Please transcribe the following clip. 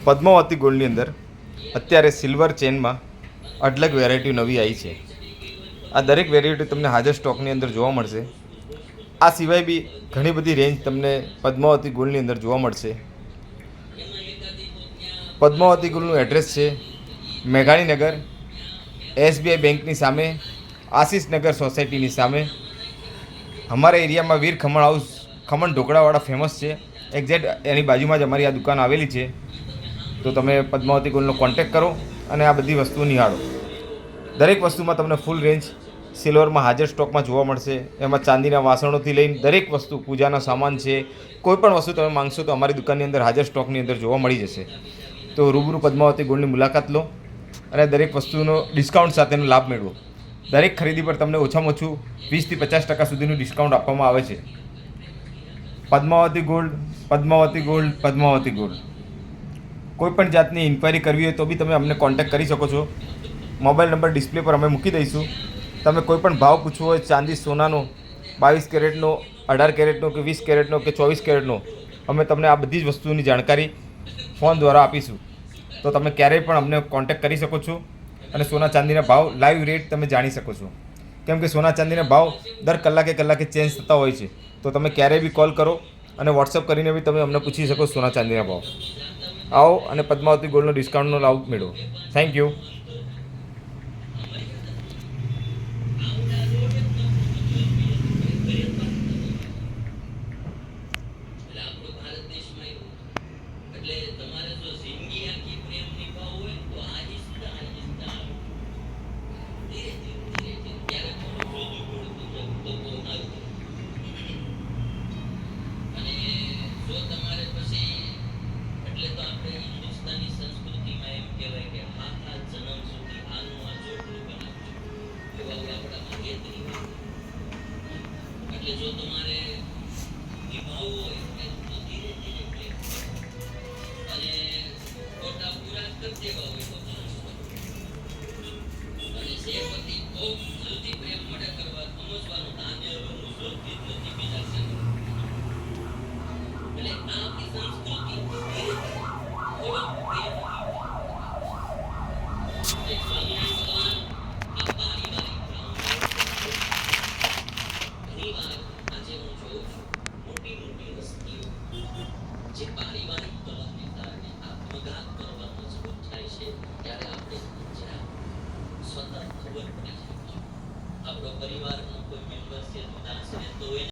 પદ્માવતી ગોલ્ડની અંદર અત્યારે સિલ્વર ચેનમાં અઢળક વેરાયટી નવી આવી છે. આ દરેક વેરાયટી તમને હાજર સ્ટોકની અંદર જોવા મળશે. આ સિવાય બી ઘણી બધી રેન્જ તમને પદ્માવતી ગોલ્ડની અંદર જોવા મળશે. પદ્માવતી ગોલ્ડનું એડ્રેસ છે મેઘાણીનગર, SBI બેંકની સામે, આશીષનગર સોસાયટીની સામે. અમારા એરિયામાં વીર ખમણ હાઉસ ખમણ ઢોકળાવાળા ફેમસ છે. એક્ઝેક્ટ એની બાજુમાં જ અમારી આ દુકાન આવેલી છે. તો તમે પદ્માવતી ગોલ્ડનો કોન્ટેક્ટ કરો અને આ બધી વસ્તુઓ નિહાળો. દરેક વસ્તુમાં તમને ફૂલ રેન્જ સિલ્વરમાં હાજર સ્ટોકમાં જોવા મળશે. એમાં ચાંદીના વાસણોથી લઈને દરેક વસ્તુ, પૂજાનો સામાન છે, કોઈ પણ વસ્તુ તમે માંગશો તો અમારી દુકાનની અંદર હાજર સ્ટોકની અંદર જોવા મળી જશે. તો રૂબરૂ પદ્માવતી ગોલ્ડની મુલાકાત લો અને દરેક વસ્તુનો ડિસ્કાઉન્ટ સાથેનો લાભ મેળવો. દરેક ખરીદી પર તમને ઓછામાં ઓછું 20થી 50% સુધીનું ડિસ્કાઉન્ટ આપવામાં આવે છે. Padmavati gold, Padmavati gold, Padmavati gold. કોઈ પણ જાતની ઇન્ક્વાયરી કરવી હોય તો બી તમે અમને કોન્ટેક્ટ કરી શકો છો. મોબાઈલ નંબર ડિસ્પ્લે પર અમે મૂકી દઈશું. તમે કોઈ પણ ભાવ પૂછવો હોય ચાંદી સોનાનો, 22 કેરેટનો, 18 કેરેટનો કે 20 કેરેટનો કે 24 કેરેટનો, અમે તમને આ બધી જ વસ્તુની જાણકારી ફોન દ્વારા આપીશું. તો તમે ક્યારેય પણ અમને કોન્ટેક્ટ કરી શકો છો અને સોના ચાંદીના ભાવ લાઈવ રેટ તમે જાણી શકો છો. કેમ કે સોના ચાંદીના ભાવ દર કલાકે ચેન્જ થતા હોય છે. તો તમે ક્યારેય બી કોલ કરો અને વોટ્સઅપ કરીને બી તમે અમને પૂછી શકો સોના ચાંદીના ભાવ. આવો અને પદ્માવતી ગોલ્ડનો ડિસ્કાઉન્ટનો લાભ મેળવો. Thank you. જો તમારે નિભાવવું હોય તો ધીરે ધીરે પ્રેમ અને ખોટા પૂરા કરી દેવા હોય તો અને સેવતી બહુ જલ્દી પ્રેમ મળે કરવા સમજવાનું તાંજરનું જોતી જ નથી બીજા છે. એટલે આ આપણી સંસ્કૃતિ ધીરે થોડો પ્રેમ સ્વામિનારાયણ ભગવાન આ જે પારિવારિક કલહને કારણે આત્મઘાત કરવાનો મજબૂર થાય છે ત્યારે આપણે જરા સ્વતંત્ર ખબર પડી જાય આપણો પરિવારનો કોઈ